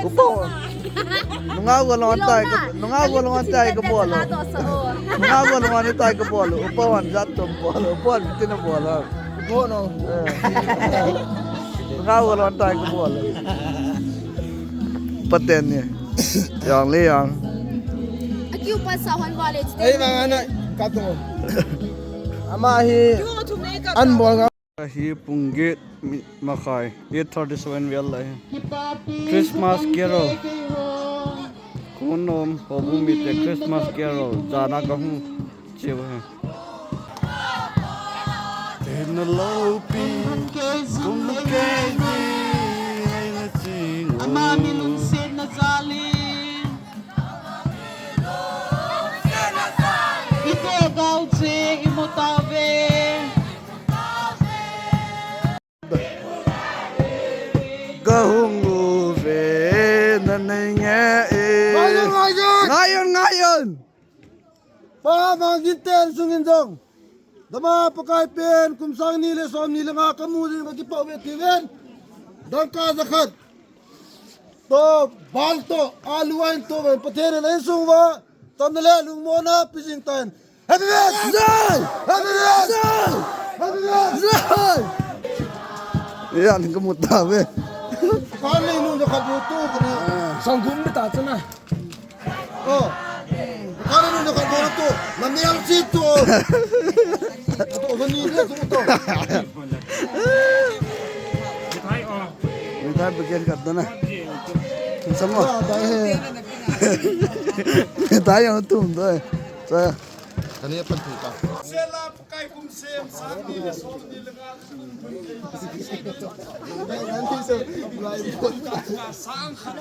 Upo. Nungawa lang tayo ka bolo. Nungawa lang tayo ka bolo. Upawan jatuh bolo. Upawan tina bolo. Upo no. Nungawa lang tayo ka bolo. Patennya. Yang liang. Aqui o passawan wallet. Ay mga anak, kato. Amahi anbol nga. Hi punggit makai 8:37 wala Christmas carol kunom hobumi te Christmas carol jana kahung chewa tenalopi kumkeji na ching amami nung sin na zalim ito gautse imotabe kahung ure nananya ngayon Mga gintel sungindong. Dama pakai pen kumsang nile som nile nga kamuli magipawet tiwen. Dan kazakat. To balto aluain to patere na sungwa. Tamnale lung mona pising tan. Happy birthday! Happy birthday! Happy birthday! yan kamutabe Kali nung nakabuto kana sanggum bita na. Oh. Kali nung nakabuto namiyang sito. Ito ganito ito. kita bagian kat na sama tayo tum doy saya Kaniya pagkita. Sela pakai kumsem sani le som ni lenga sang khan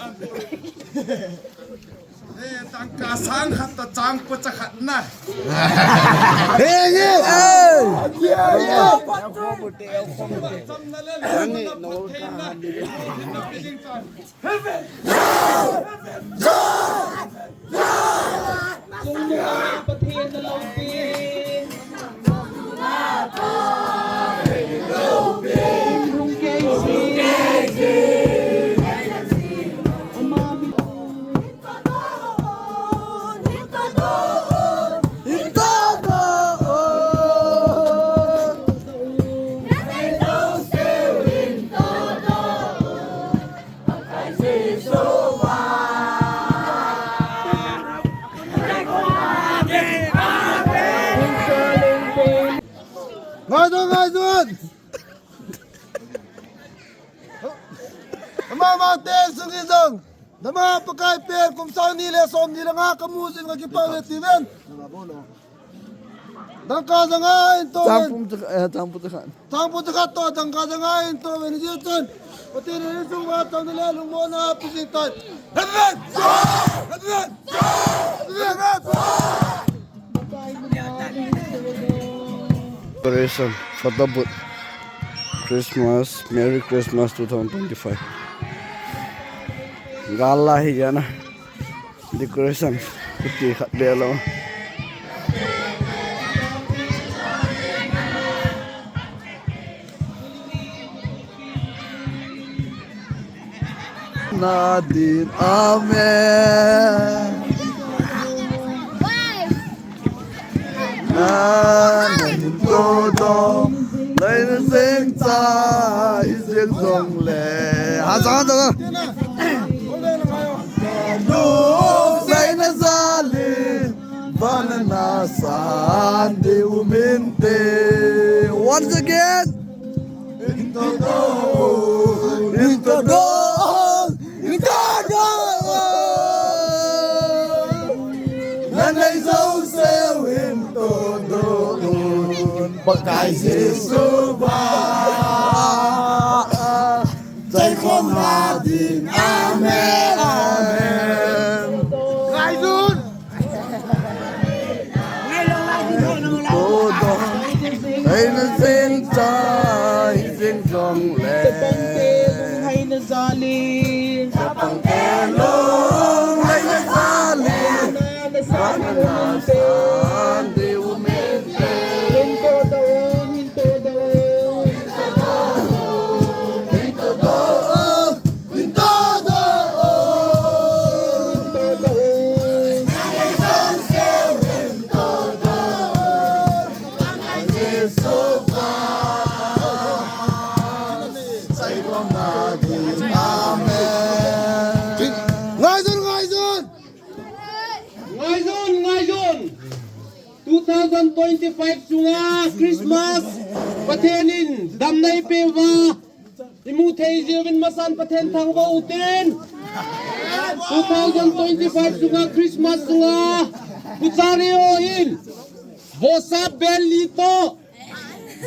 tangka sang khat ta chang pa cha khat na Ngayon! Mama tel sungidong. Dama pakai pen kumsang nile som nile nga kamusin nga gipawet tiwen. Dan kazangain to. campum tekan Tangpo dekat to dan kazangain to wen jitun. Patere ni sungwa tamnale lung mona pising tan. Happy birthday! decoration photo booth Christmas Merry Christmas 2025 gala hi jana decoration kuti khat belo Nadine amen Nadine todo lấy nó sinh ra sinh dòng lệ sao được Lúc dậy nó ra lên Vẫn là sàn điều minh tê Once again Into Lần này dấu xeo into Pakai Yesus ba Tay không Nadine amen Ngayon! Todo ay nasing tay sing song le hay na zalim sa pangkelong ay nasalin sana nasan di umente hinto daw Ito doon Amen. Ngayon, ngayon! Ngayon 2025 sunga Christmas pathenin damnai pewa imuthei jewin masan pathen thangwa utin 2025 sunga Christmas sunga puchario in bosa belito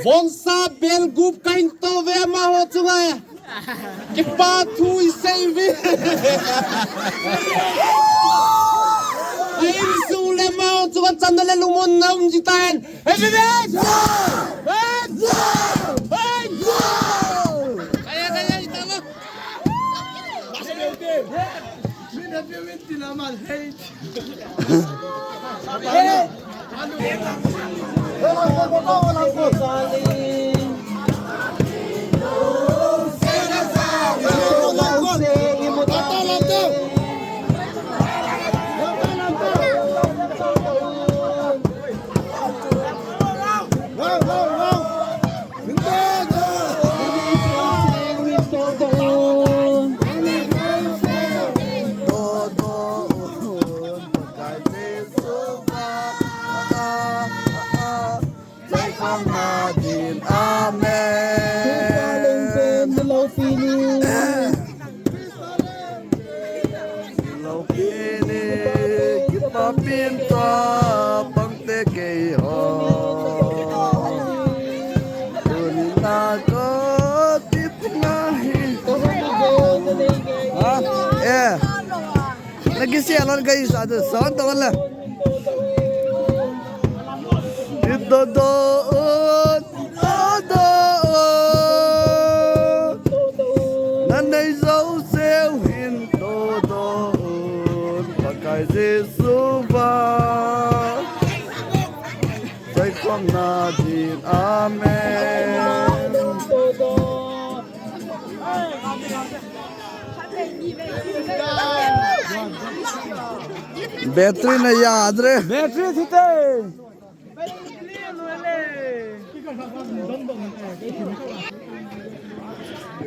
bonsa bel gup kain to ve ma ho sunga kipa thu isaivi Ayin sule mau tuan sandal lumun nam jitan. Hey bebek! Kaya kita lo. Pinta pangteke ho Tulina ko titnahin Nagisiyalan guys saan wala Ito doon Nanay sausew hinto doon Pagkay Jesuba Say kong natin Amen Battery na yaad re Battery thite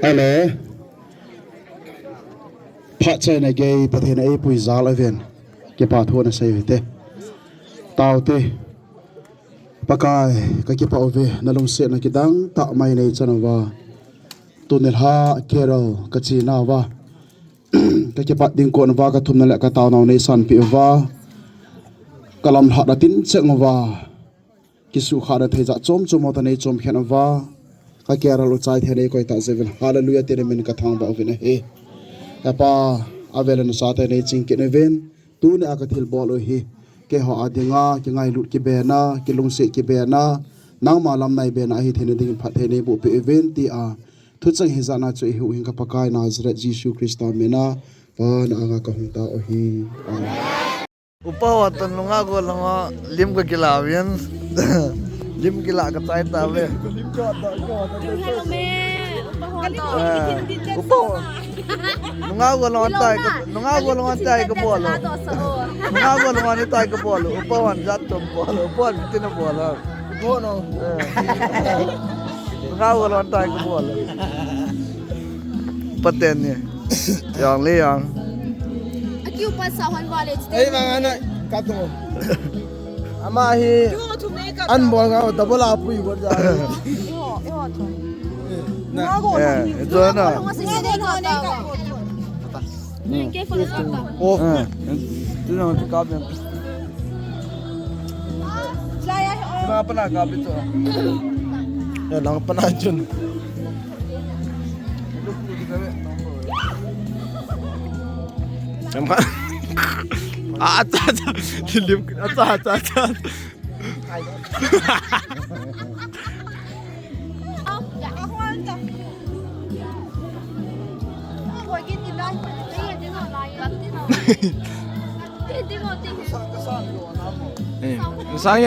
Hello. Pat chai na gay pathin ai pui zal aven. Ke pa thona sai vite. Tau te. Pakai ka ke pa ove na lung se na kidang ta mai nei chanawa. Tunel ha kero ka chi na wa. Ka ke pa ding ko na wa ka thum na la ka taw na nei san pi wa. Kalam ha da tin cheng wa. Kisu kha da theja chom chom ta nei chom khen wa. Ka kera lo chai the nei koi ta seven. Hallelujah tere min ka thang ba ove na he. Apa avela no sate nei ching ke neven tu ne akathil bol o hi ke ho adinga ke ngai lut ke bena ke lung se ke bena nang ma lam nai bena hi thene ding phat thene bu pe event ti a thu chang hi zana chu hi hing ka pakai Nazareth Jesus Christ mena pa na anga ka hung ta o hi Upawatan lunga ko lang lim ka kilawian lim kila ka tay tawe Hello me. Upaw Lunga ko lang tay ka bolo Lunga ko lang tay ka bolo Upawan jatong bolo Upawan bitin na bolo Bono Lunga ko lang tay ka bolo Paten niya Yang liyang Aqui o passawan wallet. Hey mga anak kato ama hi an bol nga double apu i bol ja Ito na Quem falou isso? oh Ito na ito kabi Mga pa na kabi ito lang pa na dyan Sama. Atat. Dilim atat.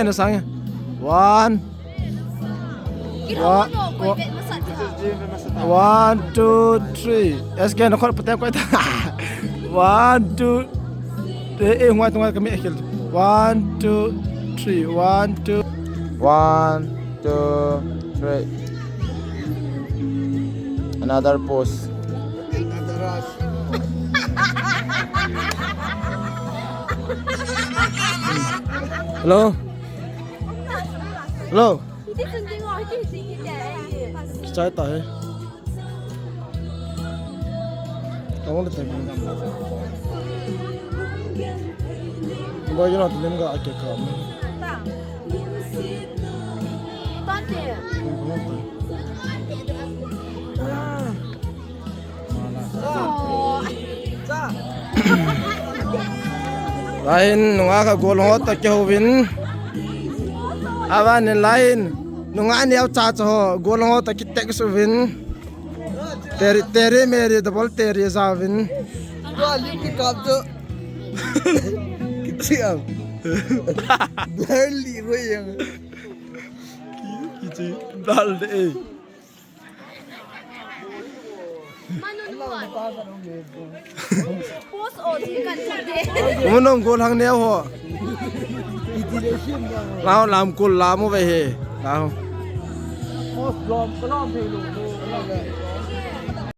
Nasangnya. One, 2, 3. Esken nakor patay ko ita. 1, 2. Ngwat kami ekil. 1, 2, 3. 1, 2. 1, 2, 3. Another pose. Hello. Hello. Hindi sundin mo. Hindi hindi. Trái tới. Kamu lihat lagi. Bao nhiêu tiền em gak akek kamu? Tante. Lain nunga ka golong ta ke hovin. Awan lain nunga ni au cha cha ho golong ta ki tek su vin. Tere mere double tere za vin. Dali pick up to. Kecil. Barely gue yang. Kici dal de. Manunod. Post o kan chade. Munong gol hang ne ho. Lao làm cul lam ve he. Lao. Most lom, kelom pelu.